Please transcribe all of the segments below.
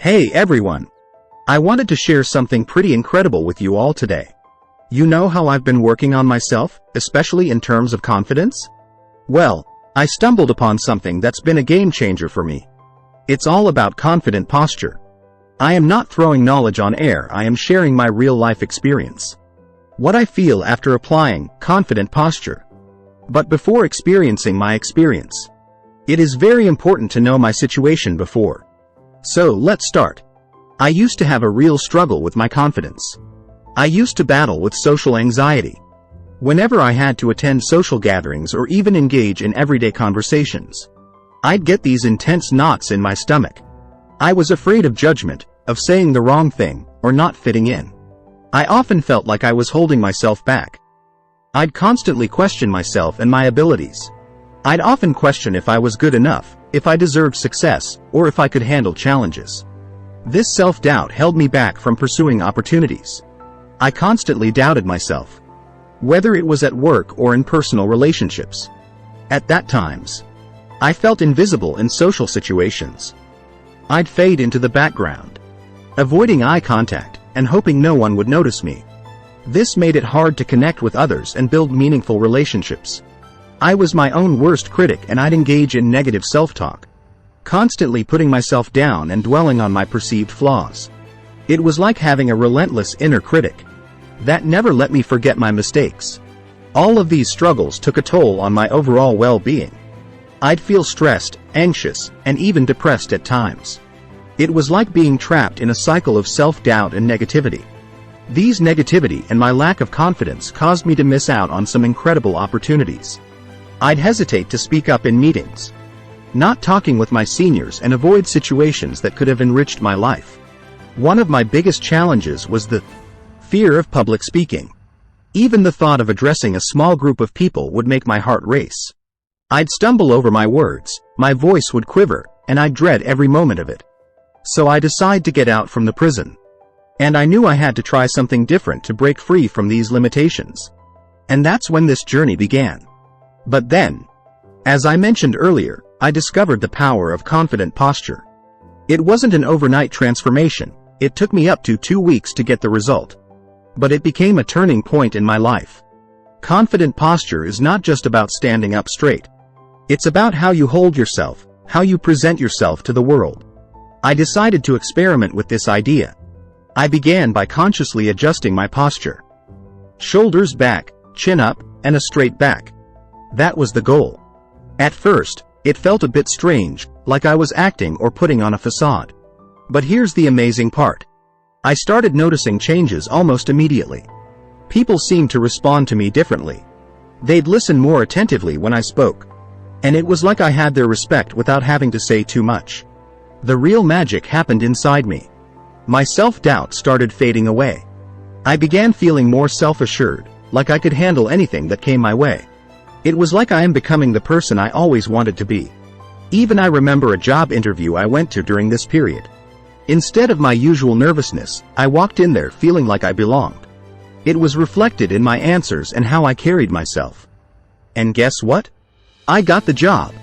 Hey everyone! I wanted to share something pretty incredible with you all today. You know how I've been working on myself, especially in terms of confidence? Well, I stumbled upon something that's been a game changer for me. It's all about confident posture. I am not throwing knowledge on air, I am sharing my real-life experience. What I feel after applying confident posture. But before experiencing my experience, it is very important to know my situation before. So let's start. I used to have a real struggle with my confidence. I used to battle with social anxiety. Whenever I had to attend social gatherings or even engage in everyday conversations, I'd get these intense knots in my stomach. I was afraid of judgment, of saying the wrong thing, or not fitting in. I often felt like I was holding myself back. I'd constantly question myself and my abilities. I'd often question if I was good enough, if I deserved success, or if I could handle challenges. This self-doubt held me back from pursuing opportunities. I constantly doubted myself, whether it was at work or in personal relationships. At that times, I felt invisible in social situations. I'd fade into the background, avoiding eye contact and hoping no one would notice me. This made it hard to connect with others and build meaningful relationships. I was my own worst critic and I'd engage in negative self-talk, constantly putting myself down and dwelling on my perceived flaws. It was like having a relentless inner critic that never let me forget my mistakes. All of these struggles took a toll on my overall well-being. I'd feel stressed, anxious, and even depressed at times. It was like being trapped in a cycle of self-doubt and negativity. These negativity and my lack of confidence caused me to miss out on some incredible opportunities. I'd hesitate to speak up in meetings, not talking with my seniors, and avoid situations that could have enriched my life. One of my biggest challenges was the fear of public speaking. Even the thought of addressing a small group of people would make my heart race. I'd stumble over my words, my voice would quiver, and I'd dread every moment of it. So I decided to get out from the prison. And I knew I had to try something different to break free from these limitations. And that's when this journey began. But then, as I mentioned earlier, I discovered the power of confident posture. It wasn't an overnight transformation. It took me up to 2 weeks to get the result. But it became a turning point in my life. Confident posture is not just about standing up straight. It's about how you hold yourself, how you present yourself to the world. I decided to experiment with this idea. I began by consciously adjusting my posture. Shoulders back, chin up, and a straight back. That was the goal. At first, it felt a bit strange, like I was acting or putting on a facade. But here's the amazing part. I started noticing changes almost immediately. People seemed to respond to me differently. They'd listen more attentively when I spoke. And it was like I had their respect without having to say too much. The real magic happened inside me. My self-doubt started fading away. I began feeling more self-assured, like I could handle anything that came my way. It was like I am becoming the person I always wanted to be. Even I remember a job interview I went to during this period. Instead of my usual nervousness, I walked in there feeling like I belonged. It was reflected in my answers and how I carried myself. And guess what? I got the job.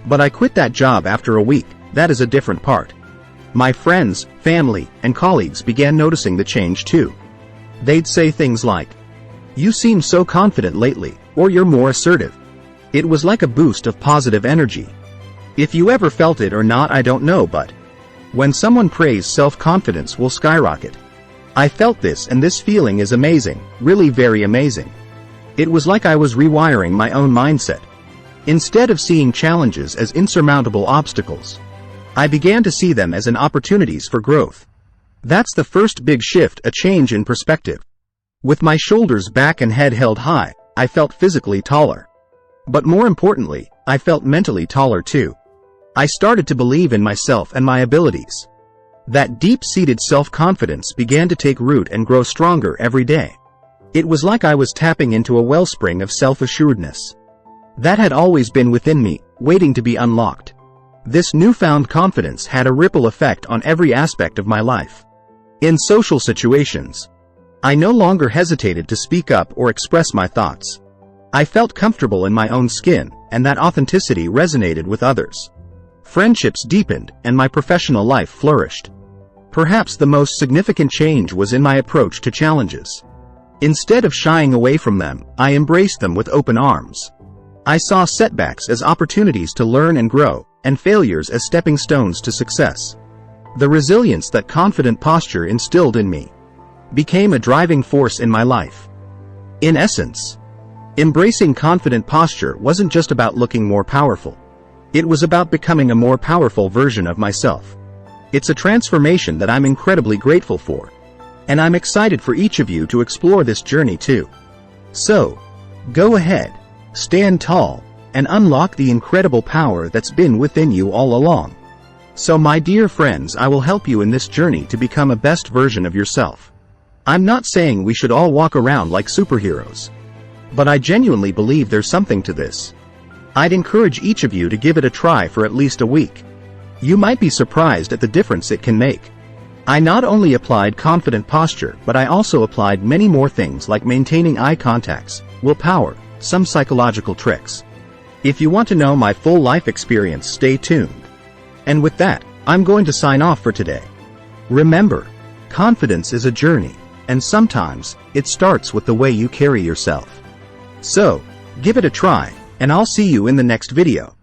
But I quit that job after a week. That is a different part. My friends, family, and colleagues began noticing the change too. They'd say things like, "You seem so confident lately," or "You're more assertive." It was like a boost of positive energy. If you ever felt it or not, I don't know, but when someone prays, self-confidence will skyrocket. I felt this, and this feeling is amazing, really very amazing. It was like I was rewiring my own mindset. Instead of seeing challenges as insurmountable obstacles, I began to see them as opportunities for growth. That's the first big shift, a change in perspective. With my shoulders back and head held high, I felt physically taller. But more importantly, I felt mentally taller too. I started to believe in myself and my abilities. That deep-seated self-confidence began to take root and grow stronger every day. It was like I was tapping into a wellspring of self-assuredness that had always been within me, waiting to be unlocked. This newfound confidence had a ripple effect on every aspect of my life. In social situations, I no longer hesitated to speak up or express my thoughts. I felt comfortable in my own skin, and that authenticity resonated with others. Friendships deepened, and my professional life flourished. Perhaps the most significant change was in my approach to challenges. Instead of shying away from them, I embraced them with open arms. I saw setbacks as opportunities to learn and grow, and failures as stepping stones to success. The resilience that confident posture instilled in me became a driving force in my life. In essence, embracing confident posture wasn't just about looking more powerful. It was about becoming a more powerful version of myself. It's a transformation that I'm incredibly grateful for. And I'm excited for each of you to explore this journey too. So, go ahead, stand tall, and unlock the incredible power that's been within you all along. So my dear friends, I will help you in this journey to become a best version of yourself. I'm not saying we should all walk around like superheroes. But I genuinely believe there's something to this. I'd encourage each of you to give it a try for at least a week. You might be surprised at the difference it can make. I not only applied confident posture, but I also applied many more things like maintaining eye contacts, willpower, some psychological tricks. If you want to know my full life experience, stay tuned. And with that, I'm going to sign off for today. Remember, confidence is a journey, and sometimes it starts with the way you carry yourself. So, give it a try, and I'll see you in the next video.